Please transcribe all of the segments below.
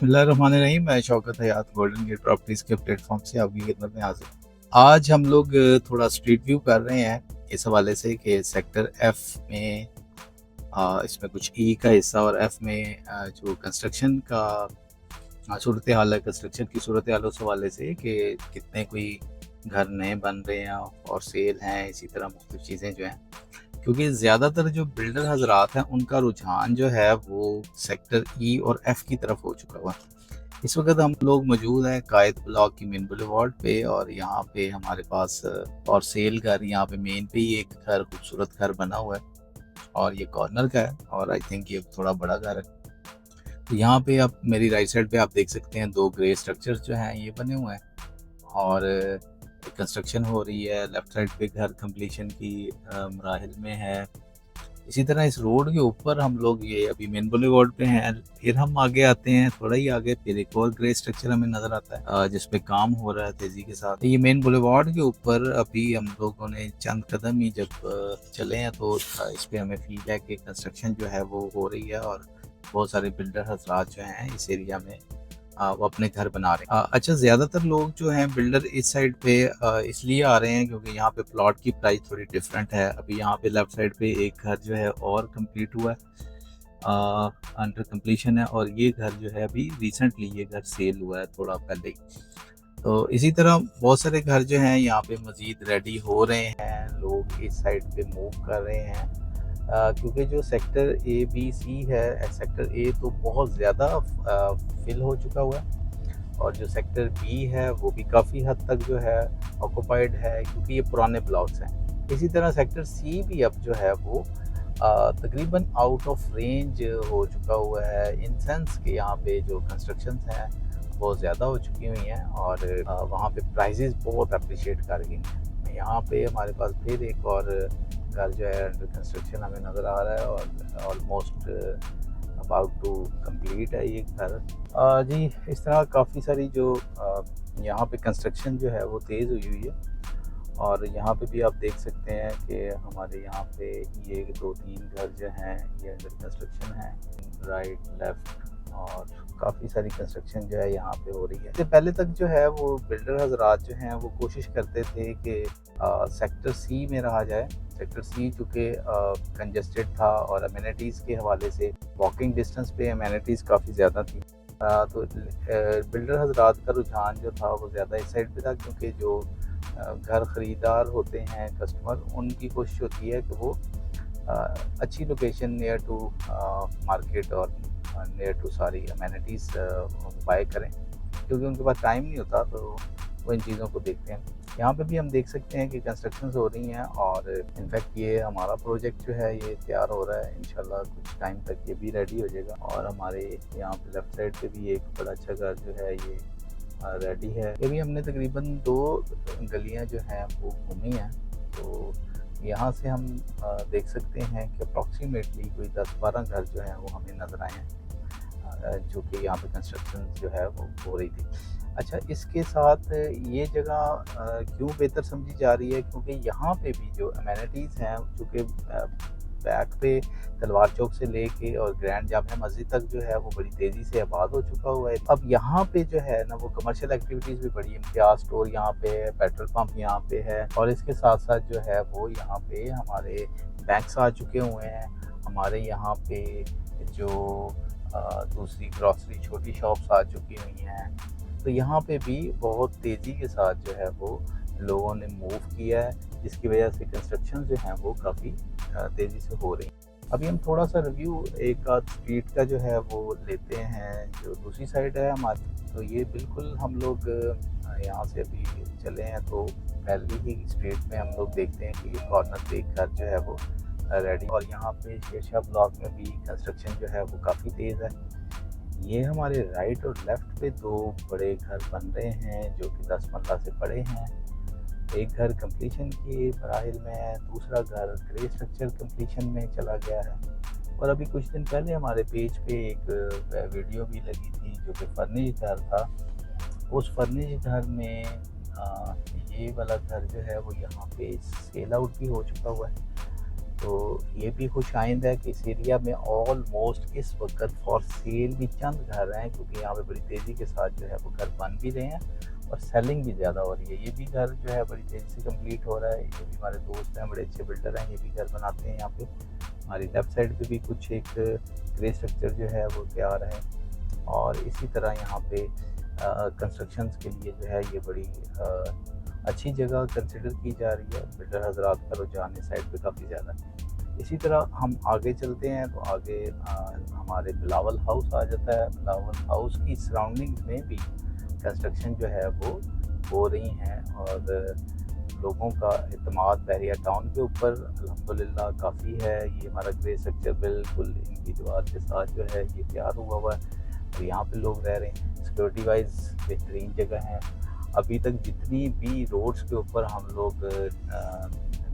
बिस्मिल्लाहिर्रहमानिर्रहीम। मैं शौकत हयात golden gate properties के प्लेटफॉर्म से आपकी खिदमत में हाजिर हूँ। आज हम लोग थोड़ा स्ट्रीट व्यू कर रहे हैं इस हवाले से कि सेक्टर एफ में इसमें कुछ ई का हिस्सा और एफ में जो कंस्ट्रक्शन का सूरत हाल है, कंस्ट्रक्शन की सूरत हाल उस हवाले से कि कितने कोई घर नए बन रहे हैं और सेल हैं, इसी तरह मुख्तलिफ चीज़ें जो हैं, क्योंकि ज़्यादातर जो बिल्डर हजरात हैं उनका रुझान जो है वो सेक्टर ई और एफ की तरफ हो चुका हुआ है। इस वक्त हम लोग मौजूद हैं कायद ब्लॉक की मेन बुलेवार्ड पे और यहाँ पे हमारे पास और सेल घर, यहाँ पे मेन पे ही एक घर, खूबसूरत घर बना हुआ है और ये कॉर्नर का है और आई थिंक ये थोड़ा बड़ा घर है। तो यहाँ पे आप मेरी राइट साइड पे आप देख सकते हैं दो ग्रे स्ट्रक्चर्स जो हैं ये बने हुए हैं और कंस्ट्रक्शन हो रही है। लेफ्ट साइड पे घर कंप्लीशन की मराहिल में है। इसी तरह इस रोड के ऊपर हम लोग ये अभी मेन बुलेवार्ड पे हैं, फिर हम आगे आते हैं, थोड़ा ही आगे फिर एक और ग्रे स्ट्रक्चर हमें नजर आता है जिसपे काम हो रहा है तेजी के साथ। ये मेन बुलेवार्ड के ऊपर अभी हम लोगों ने चंद कदम ही जब चले हैं तो इस पे हमें फील है कि कंस्ट्रक्शन जो है वो हो रही है और बहुत सारे बिल्डर हजरात जो हैं इस एरिया में वो अपने घर बना रहे हैं। अच्छा, ज़्यादातर लोग जो हैं बिल्डर इस साइड पे इसलिए आ रहे हैं क्योंकि यहाँ पे प्लॉट की प्राइस थोड़ी डिफरेंट है। अभी यहाँ पे लेफ्ट साइड पे एक घर जो है और कंप्लीट हुआ है, अंडर कंप्लीशन है, और ये घर जो है अभी रिसेंटली ये घर सेल हुआ है थोड़ा पहले ही। तो इसी तरह बहुत सारे घर जो हैं यहाँ पे मज़ीद रेडी हो रहे हैं, लोग इस साइड पे मूव कर रहे हैं क्योंकि जो सेक्टर ए बी सी है, सेक्टर ए तो बहुत ज़्यादा फिल हो चुका हुआ है और जो सेक्टर बी है वो भी काफ़ी हद तक जो है ऑक्यूपाइड है क्योंकि ये पुराने ब्लॉक्स हैं। इसी तरह सेक्टर सी भी अब जो है वो तकरीबन आउट ऑफ रेंज हो चुका हुआ है, इन सेंस कि यहाँ पे जो कंस्ट्रक्शंस हैं बहुत ज़्यादा हो चुकी हुई हैं और वहाँ पे प्राइजेज़ बहुत अप्रिशिएट कर गई हैं। यहाँ पे हमारे पास फिर एक और घर जो है अंडर कंस्ट्रक्शन हमें नज़र आ रहा है और ऑलमोस्ट अबाउट टू कंप्लीट है ये घर। जी, इस तरह काफ़ी सारी जो यहाँ पे कंस्ट्रक्शन जो है वो तेज़ हुई हुई है और यहाँ पे भी आप देख सकते हैं कि हमारे यहाँ पे ये 2-3 घर जो हैं ये अंडर कंस्ट्रक्शन है, राइट लेफ्ट, और काफ़ी सारी कंस्ट्रक्शन जो है यहाँ पे हो रही है। इससे पहले तक जो है वो बिल्डर हजरात जो हैं वो कोशिश करते थे कि सेक्टर सी में रहा जाए। सेक्टर सी चूँकि कंजस्टेड था और अमेनिटीज़ के हवाले से वॉकिंग डिस्टेंस पे अमेनिटीज़ काफ़ी ज़्यादा थी, तो बिल्डर हजरात का रुझान जो था वो ज़्यादा इस साइड पे था क्योंकि जो घर ख़रीदार होते हैं कस्टमर, उनकी कोशिश होती है कि वो अच्छी लोकेशन नियर टू मार्केट और नियर टू सारी अमेनिटीज़ बाय करें क्योंकि उनके पास टाइम नहीं होता, तो वो इन चीज़ों को देखते हैं। यहाँ पे भी हम देख सकते हैं कि कंस्ट्रक्शंस हो रही हैं और इनफैक्ट ये हमारा प्रोजेक्ट जो है ये तैयार हो रहा है, इंशाल्लाह कुछ टाइम तक ये भी रेडी हो जाएगा। और हमारे यहाँ पे लेफ़्ट साइड पे भी एक बड़ा अच्छा घर जो है ये रेडी है। ये भी हमने तकरीबन 2 गलियाँ जो हैं वो घूमी हैं, तो यहाँ से हम देख सकते हैं कि अप्रॉक्सीमेटली कोई 10-12 घर जो हैं वो हमें नज़र आए हैं जो कि यहाँ पे कंस्ट्रक्शन जो है वो हो रही थी। अच्छा, इसके साथ ये जगह क्यों बेहतर समझी जा रही है क्योंकि यहाँ पे भी जो अमेनिटीज़ हैं, चूँकि बैक पे तलवार चौक से लेके और ग्रैंड जामिया मस्जिद तक जो है वो बड़ी तेज़ी से आबाद हो चुका हुआ है। अब यहाँ पे जो है ना वो कमर्शियल एक्टिविटीज़ भी बड़ी, इम्तियाज़ स्टोर यहाँ पे है, पेट्रोल पंप यहाँ पे है और इसके साथ साथ जो है वो यहाँ पे हमारे बैंक्स आ चुके हुए हैं। हमारे यहाँ पे जो दूसरी ग्रॉसरी छोटी शॉप्स आ चुकी हुई हैं, तो यहाँ पे भी बहुत तेज़ी के साथ जो है वो लोगों ने मूव किया है, जिसकी वजह से कंस्ट्रक्शन जो हैं वो काफ़ी तेज़ी से हो रही हैं। अभी हम थोड़ा सा रिव्यू एक आध स्ट्रीट का जो है वो लेते हैं जो दूसरी साइड है हमारी। तो ये बिल्कुल हम लोग यहाँ से अभी चले हैं तो पहली ही स्ट्रीट में हम लोग देखते हैं कि ये कॉर्नर पे एक घर जो है वो रेडी, और यहाँ पे शेरशाह ब्लॉक में भी कंस्ट्रक्शन जो है वो काफ़ी तेज़ है। ये हमारे राइट और लेफ़्ट पे 2 बड़े घर बन रहे हैं जो कि 10-15 से बड़े हैं। एक घर कंप्लीशन की मराहिल में है, दूसरा घर ग्रे स्ट्रक्चर कंप्लीशन में चला गया है। और अभी कुछ दिन पहले हमारे पेज पे एक वीडियो भी लगी थी जो कि फर्निश घर था। उस फर्निश घर में ये वाला घर जो है वो यहाँ पे सेल आउट भी हो चुका हुआ है। तो ये भी खुशाइंद है कि इस एरिया में ऑलमोस्ट इस वक्त फॉर सेल भी चंद घर हैं, क्योंकि यहाँ पे बड़ी तेज़ी के साथ जो है वो घर बन भी रहे हैं और सेलिंग भी ज़्यादा हो रही है। ये भी घर जो है बड़ी तेज़ी से कंप्लीट हो रहा है। ये भी हमारे दोस्त हैं, बड़े अच्छे बिल्डर हैं, ये भी घर बनाते हैं यहाँ पे। हमारी लेफ़्ट साइड पे भी कुछ एक ग्रे स्ट्रक्चर जो है वो तैयार है, और इसी तरह यहाँ पे कंस्ट्रक्शंस के लिए जो है ये बड़ी अच्छी जगह कंसिडर की जा रही है। बिल्डर हजरात का रुझान इस साइड पे काफ़ी ज़्यादा है। इसी तरह हम आगे चलते हैं तो आगे हमारे बिलावल हाउस आ जाता है। बिलावल हाउस की सराउंडिंग में भी कंस्ट्रक्शन जो है वो हो रही हैं, और लोगों का एतमाद बहरिया टाउन के ऊपर अल्हम्दुलिल्लाह काफ़ी है। ये हमारा ग्रे स्ट्रक्चर बिल्कुल इनकी दीवार के साथ जो है ये तैयार हुआ हुआ है, और यहाँ पे लोग रह रहे हैं। सिक्योरिटी वाइज बेहतरीन जगह है। अभी तक जितनी भी रोड्स के ऊपर हम लोग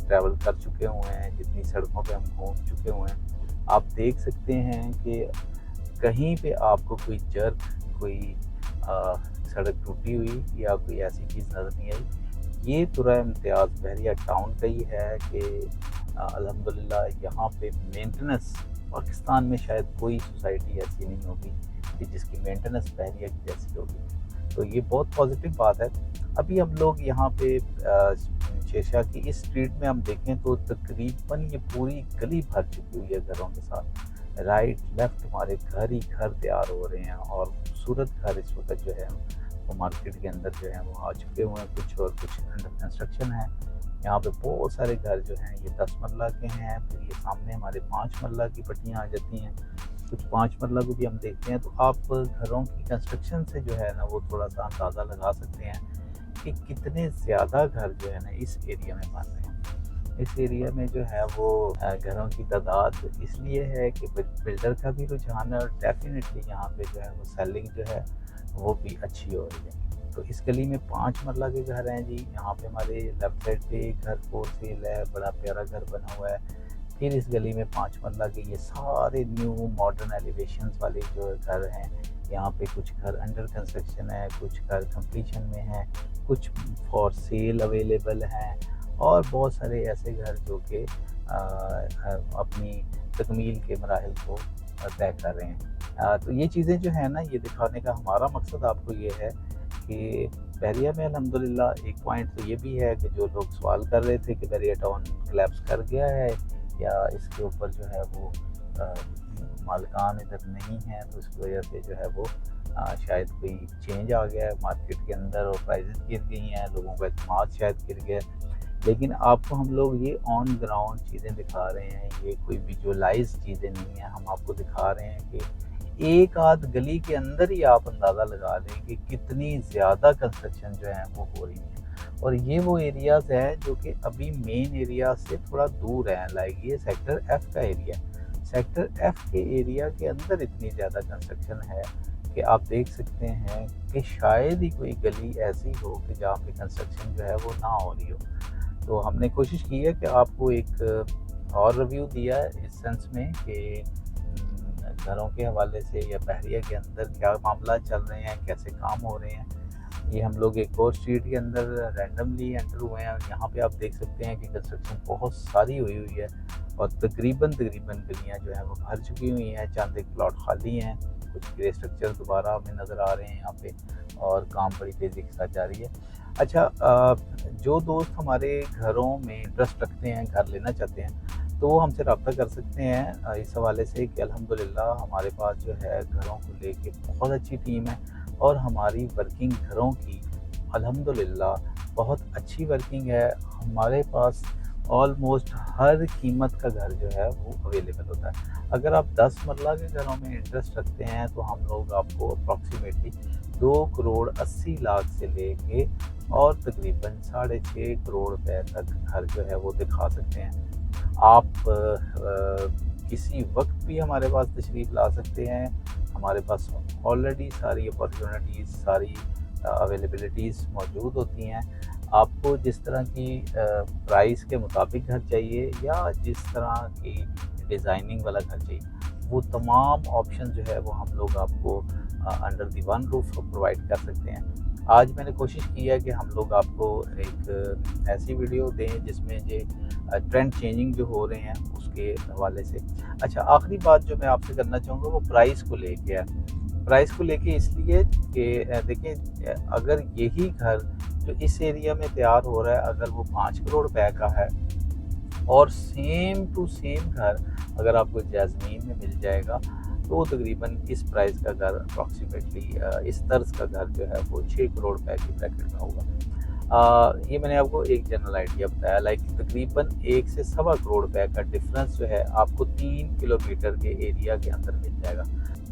ट्रैवल कर चुके हुए हैं, जितनी सड़कों पे हम घूम चुके हुए हैं, आप देख सकते हैं कि कहीं पे आपको कोई जर्क, कोई सड़क टूटी हुई या कोई ऐसी चीज़ नज़र नहीं आई। ये पूरा इम्तियाज़ बहरिया टाउन का ही है कि अल्हम्दुलिल्लाह यहाँ पे मेंटेनेंस, पाकिस्तान में शायद कोई सोसाइटी ऐसी नहीं होगी कि जिसकी मेंटेनेंस बहरिया की जैसी होगी। तो ये बहुत पॉजिटिव बात है। अभी हम लोग यहाँ पे शेरशाह की इस स्ट्रीट में हम देखें तो तकरीबन ये पूरी गली भर चुकी हुई है घरों के साथ। राइट लेफ्ट हमारे घर ही घर तैयार हो रहे हैं, और खूबसूरत घर इस वक्त जो है वो मार्केट के अंदर जो है वो आ चुके हुए हैं। कुछ और कुछ अंडर कंस्ट्रक्शन है। यहाँ पे बहुत सारे घर जो हैं ये 10 मरला के हैं। फिर ये सामने हमारे 5 मरला की पट्टियाँ आ जाती हैं। कुछ 5 मरला को भी हम देखते हैं तो आप घरों की कंस्ट्रक्शन से जो है ना वो थोड़ा सा अंदाज़ा लगा सकते हैं कि कितने ज़्यादा घर जो है ना इस एरिया में बन रहे हैं। इस एरिया में जो है वो घरों की तादाद इसलिए है कि बिल्डर का भी रुझान है, और डेफिनेटली यहाँ पे जो है वो सेलिंग जो है वो भी अच्छी हो रही है। तो इस गली में 5 मरला के घर हैं जी। यहाँ पे हमारे लेफ्ट साइड पे एक घर फॉर सेल है, बड़ा प्यारा घर बना हुआ है। फिर इस गली में 5 मरला के ये सारे न्यू मॉडर्न एलिवेशंस वाले जो घर हैं, यहाँ पे कुछ घर अंडर कंस्ट्रक्शन है, कुछ घर कंप्लीशन में हैं, कुछ फॉर सेल अवेलेबल हैं, और बहुत सारे ऐसे घर जो कि अपनी तकमील के मराहिल को तय कर रहे हैं। तो ये चीज़ें जो है ना, ये दिखाने का हमारा मकसद आपको ये है कि बहरिया में अल्हम्दुलिल्लाह एक पॉइंट तो ये भी है कि जो लोग सवाल कर रहे थे कि बहरिया टाउन कोलैप्स कर गया है या इसके ऊपर जो है वो मालिकान इधर नहीं है, तो इसकी वजह से जो है वो शायद कोई चेंज आ गया है मार्केट के अंदर और प्राइसेस गिर गई हैं, लोगों का एतमाद शायद गिर गया। लेकिन आपको हम लोग ये ऑन ग्राउंड चीज़ें दिखा रहे हैं, ये कोई विजुअलाइज चीज़ें नहीं है। हम आपको दिखा रहे हैं कि एक आध गली के अंदर ही आप अंदाज़ा लगा लें कि कितनी ज़्यादा कंस्ट्रक्शन जो है वो हो रही है। और ये वो एरियाज़ हैं जो कि अभी मेन एरिया से थोड़ा दूर हैं। लाइक ये सेक्टर एफ़ का एरिया, सेक्टर एफ़ के एरिया के अंदर इतनी ज़्यादा कंस्ट्रक्शन है कि आप देख सकते हैं कि शायद ही कोई गली ऐसी हो कि जहाँ पे कंस्ट्रक्शन जो है वो ना हो रही हो। तो हमने कोशिश की है कि आपको एक और रिव्यू दिया है इस सेंस में कि घरों के हवाले से या बहरिया के अंदर क्या मामला चल रहे हैं, कैसे काम हो रहे हैं। ये हम लोग एक और स्ट्रीट के अंदर रैंडमली एंटर हुए हैं। यहाँ पे आप देख सकते हैं कि कंस्ट्रक्शन बहुत सारी हुई हुई है, और तकरीबन गलियाँ जो हैं वो भर चुकी हुई हैं। चंद एक प्लॉट खाली हैं, कुछ ग्रे स्ट्रक्चर दोबारा हमें नज़र आ रहे हैं यहाँ पे, और काम बड़ी तेज़ी के साथ जारी है। अच्छा, जो दोस्त हमारे घरों में इंटरेस्ट रखते हैं, घर लेना चाहते हैं, तो वो हमसे रब्ता कर सकते हैं इस हवाले से कि अल्हम्दुलिल्लाह हमारे पास जो है घरों को लेके बहुत अच्छी टीम है, और हमारी वर्किंग घरों की अल्हम्दुलिल्लाह बहुत अच्छी वर्किंग है। हमारे पास ऑलमोस्ट हर कीमत का घर जो है वो अवेलेबल होता है। अगर आप 10 मरला के घरों में इंटरेस्ट रखते हैं तो हम लोग आपको अप्रॉक्सीमेटली 2 करोड़ 80 लाख से लेके और तकरीबन 6.5 करोड़ रुपए तक घर जो है वो दिखा सकते हैं। आप किसी वक्त भी हमारे पास तशरीफ़ ला सकते हैं। हमारे पास ऑलरेडी सारी अपॉर्चुनिटीज़, सारी अवेलेबिलिटीज़ मौजूद होती हैं। आपको जिस तरह की प्राइस के मुताबिक घर चाहिए या जिस तरह की डिज़ाइनिंग वाला घर चाहिए, वो तमाम ऑप्शन जो है वो हम लोग आपको under the one roof provide कर सकते हैं। आज मैंने कोशिश की है कि हम लोग आपको एक ऐसी वीडियो दें जिसमें ये ट्रेंड चेंजिंग जो हो रहे हैं उसके हवाले से। अच्छा, आखिरी बात जो मैं आपसे करना चाहूँगा वो प्राइस को लेके है। प्राइस को लेके इसलिए कि देखिए, अगर यही घर जो इस एरिया में तैयार हो रहा है अगर वो 5 करोड़ रुपए का है और सेम टू सेम घर अगर आपको जैस्मीन में मिल जाएगा तो तकरीबन इस प्राइस का घर अप्रॉक्सीमेटली इस तर्ज का घर जो है वो 6 करोड़ रुपए की ब्रैकेट में होगा। ये मैंने आपको एक जनरल आइडिया बताया। लाइक तकरीबन 1 से सवा करोड़ रुपए का डिफरेंस जो है आपको 3 किलोमीटर के एरिया के अंदर मिल जाएगा।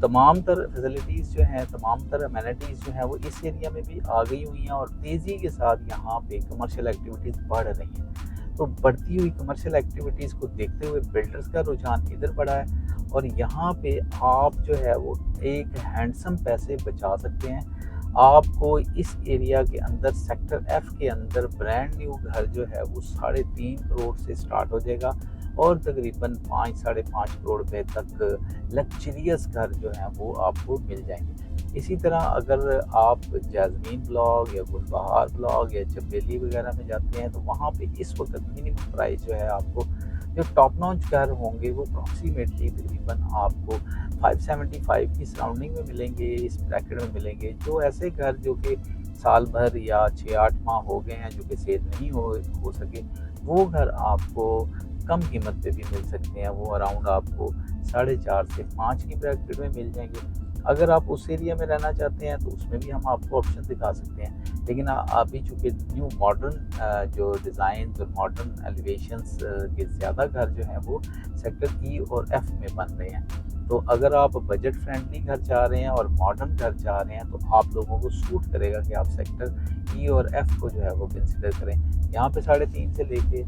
तमाम तर फैसिलिटीज़ जो हैं, तमाम तर अमेनिटीज़ जो हैं वो इस एरिया में भी आ गई हुई हैं और तेज़ी के साथ यहाँ पे कमर्शियल एक्टिविटीज़ बढ़ रही हैं। तो बढ़ती हुई कमर्शियल एक्टिविटीज़ को देखते हुए बिल्डर्स का रुझान इधर बढ़ा है और यहाँ पे आप जो है वो एक हैंडसम पैसे बचा सकते हैं। आपको इस एरिया के अंदर सेक्टर एफ के अंदर ब्रांड न्यू घर जो है वो 3.5 करोड़ से स्टार्ट हो जाएगा और तकरीबन 5 साढ़े 5 करोड़ रुपए तक लग्जरियस घर जो है वो आपको मिल जाएंगे। इसी तरह अगर आप जैस्मीन ब्लॉक या गुलबहार ब्लॉक या चमेली वगैरह में जाते हैं तो वहाँ पे इस वक्त मिनिमम प्राइस जो है आपको जो टॉप नॉच घर होंगे वो अप्रॉक्सीमेटली तकरीबन आपको 575 की सराउंडिंग में मिलेंगे, इस ब्रैकेट में मिलेंगे। जो ऐसे घर जो कि साल भर या 6-8 माह हो गए हैं जो कि सेल नहीं हो सके, वो घर आपको कम कीमत पे भी मिल सकते हैं। वो अराउंड आपको 4.5 से 5 की ब्रैकेट में मिल जाएंगे। अगर आप उस एरिया में रहना चाहते हैं तो उसमें भी हम आपको ऑप्शन दिखा सकते हैं, लेकिन अभी चूँकि न्यू मॉडर्न जो डिज़ाइन और मॉडर्न एलिवेशंस के ज़्यादा घर जो हैं वो सेक्टर ई और एफ में बन रहे हैं। तो अगर आप बजट फ्रेंडली घर चाह रहे हैं और मॉडर्न घर चाह रहे हैं तो आप लोगों को सूट करेगा कि आप सेक्टर ई और एफ को जो है वो कंसिडर करें। यहाँ पे 3.5 से लेके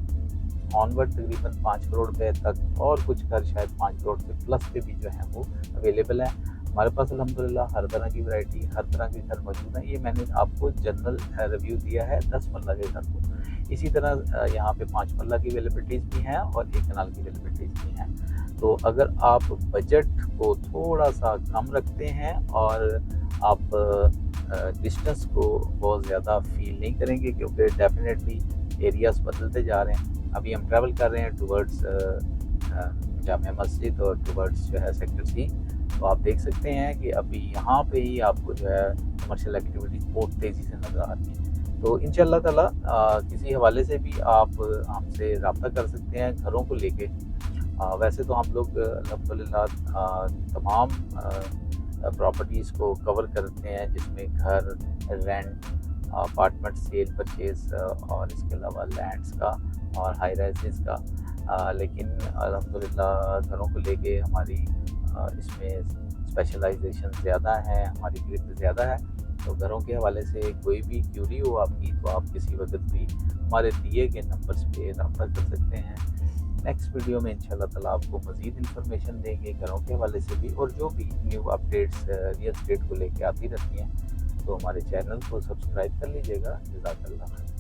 ऑनवर्ड तकरीबन 5 करोड़ रुपए तक और कुछ घर शायद 5 करोड़ से प्लस पे भी जो है वो अवेलेबल है। हमारे पास अल्हम्दुलिल्लाह हर तरह की वैरायटी, हर तरह के घर मौजूद हैं। ये मैंने आपको जनरल रिव्यू दिया है 10 मरला के घर को। इसी तरह यहाँ पे 5 मरला की अवेलेबिलिटीज़ भी हैं और 1 कनाल की अवेलेबिलिटीज़ भी हैं। तो अगर आप बजट को थोड़ा सा कम रखते हैं और आप डिस्टेंस को बहुत ज़्यादा फील नहीं करेंगे क्योंकि डेफिनेटली एरियाज़ बदलते जा रहे हैं। अभी हम ट्रैवल कर रहे हैं टुवर्ड्स जामिया मस्जिद और टुवर्ड्स जो है सेक्टर सी। तो आप देख सकते हैं कि अभी यहाँ पे ही आपको जो है कमर्शियल एक्टिविटीज़ बहुत तेज़ी से नज़र आ रही है। तो इंशाअल्लाह ताला किसी हवाले से भी आप हमसे रब्ता कर सकते हैं घरों को लेके। वैसे तो हम लोग अल्हम्दुलिल्लाह तमाम प्रॉपर्टीज़ को कवर करते हैं जिसमें घर, रेंट, अपार्टमेंट सेल परचेज़ और इसके अलावा लैंड्स का और हाई राइजेस का। लेकिन अल्हम्दुलिल्लाह घरों को लेके हमारी इसमें स्पेशलाइजेशन ज़्यादा है, हमारी गिरफ्त ज़्यादा है। तो घरों के हवाले से कोई भी क्यूरी हो आपकी तो आप किसी वक्त भी हमारे दिए गए नंबर्स पे रब्ता कर सकते हैं। नेक्स्ट वीडियो में इंशाल्लाह ताला आपको मज़ीद इन्फॉर्मेशन देंगे घरों के हवाले से भी और जो भी न्यू अपडेट्स रियल एस्टेट को लेके आती रहती हैं। तो हमारे चैनल को सब्सक्राइब कर लीजिएगा। जज़ाकल्लाह।